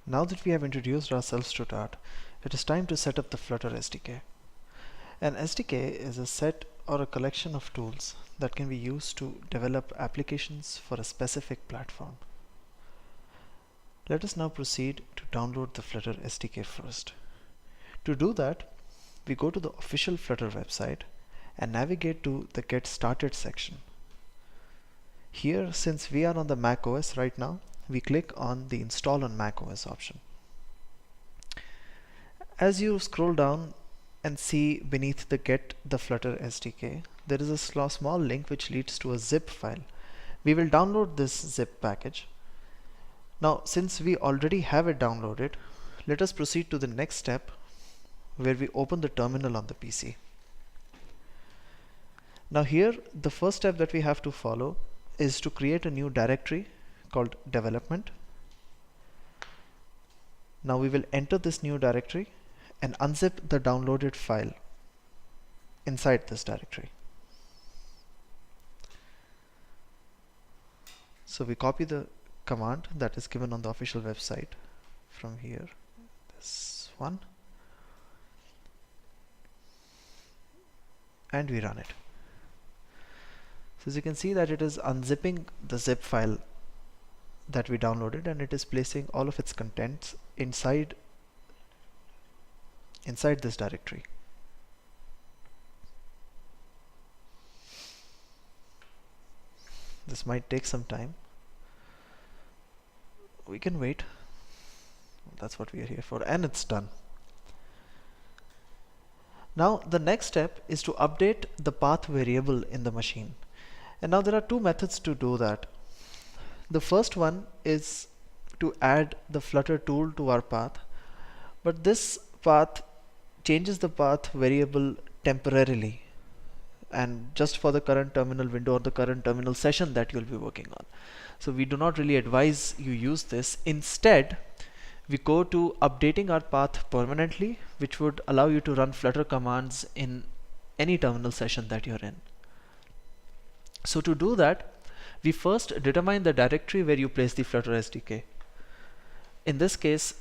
Now that we have introduced ourselves to Dart, it is time to set up the Flutter SDK. An SDK is a set or a collection of tools that can be used to develop applications for a specific platform. Let us now proceed to download the Flutter SDK first. To do that, we go to the official Flutter website and navigate to the Get Started section. Here, since we are on the Mac OS right now, we click on the Install on Mac OS option. As you scroll down and see beneath the Get the Flutter SDK, there is a small link which leads to a zip file. We will download this zip package. Now, since we already have it downloaded, let us proceed to the next step where we open the terminal on the PC. Now here, the first step that we have to follow is to create a new directory called development. Now we will enter this new directory and unzip the downloaded file inside this directory. So we copy the command that is given on the official website from here, this one, and we run it. So as you can see that it is unzipping the zip file that we downloaded, and it is placing all of its contents inside this directory. This might take some time. We can wait. That's what we are here for, and it's done. Now the next step is to update the path variable in the machine. And now there are two methods to do that. The first one is to add the Flutter tool to our path, but this path changes the path variable temporarily and just for the current terminal window or the current terminal session that you'll be working on. So we do not really advise you use this. Instead, we go to updating our path permanently, which would allow you to run Flutter commands in any terminal session that you're in. So to do that, we first determine the directory where you place the Flutter SDK. In this case,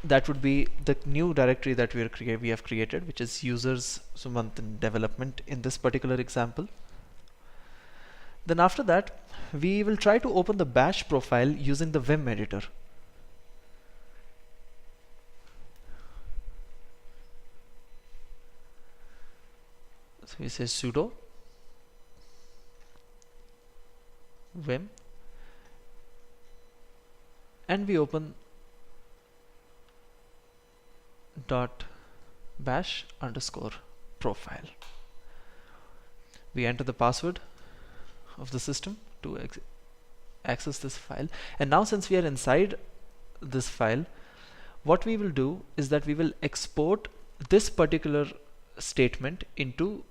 that would be the new directory that we have created, which is users Sumant in development in this particular example. Then after that, we will try to open the bash profile using the Vim editor. So we say sudo vim, and we open .bash underscore profile. We enter the password of the system to access this file, and now since we are inside this file, what we will do is that we will export this particular statement into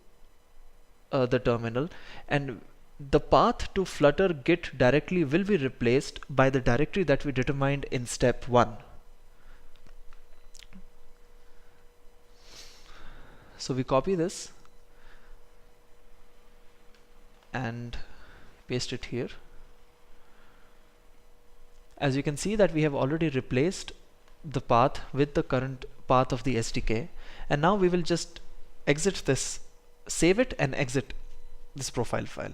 the terminal, and the path to Flutter git directly will be replaced by the directory that we determined in step 1. So we copy this and paste it here. As you can see that we have already replaced the path with the current path of the SDK, and now we will just exit this, save it and exit this profile file.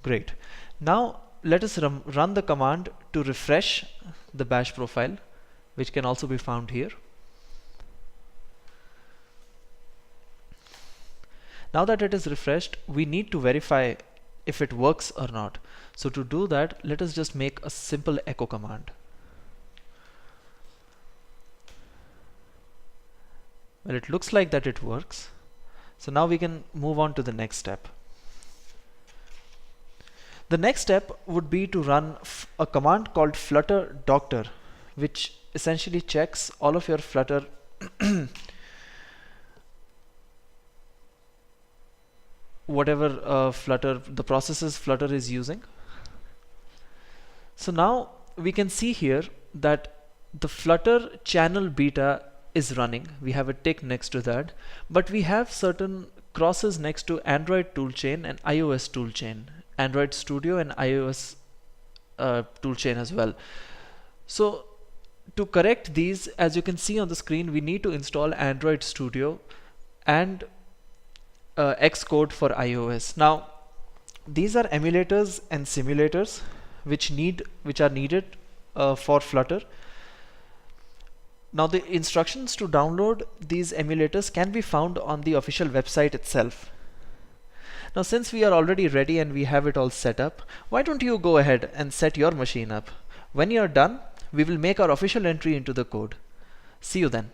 Great. Now let us run the command to refresh the bash profile, which can also be found here. Now that it is refreshed, we need to verify if it works or not. So to do that, let us just make a simple echo command. Well, it looks like that it works. So now we can move on to the next step. The next step would be to run a command called Flutter Dr, which essentially checks all of your Flutter whatever the processes Flutter is using. So now we can see here that the Flutter channel beta is running. We have a tick next to that, but we have certain crosses next to Android toolchain and iOS toolchain, Android Studio and iOS toolchain as well. So to correct these, as you can see on the screen, we need to install Android Studio and Xcode for iOS. Now these are emulators and simulators which are needed for Flutter. Now the instructions to download these emulators can be found on the official website itself. Now since we are already ready and we have it all set up, why don't you go ahead and set your machine up? When you are done, we will make our official entry into the code. See you then.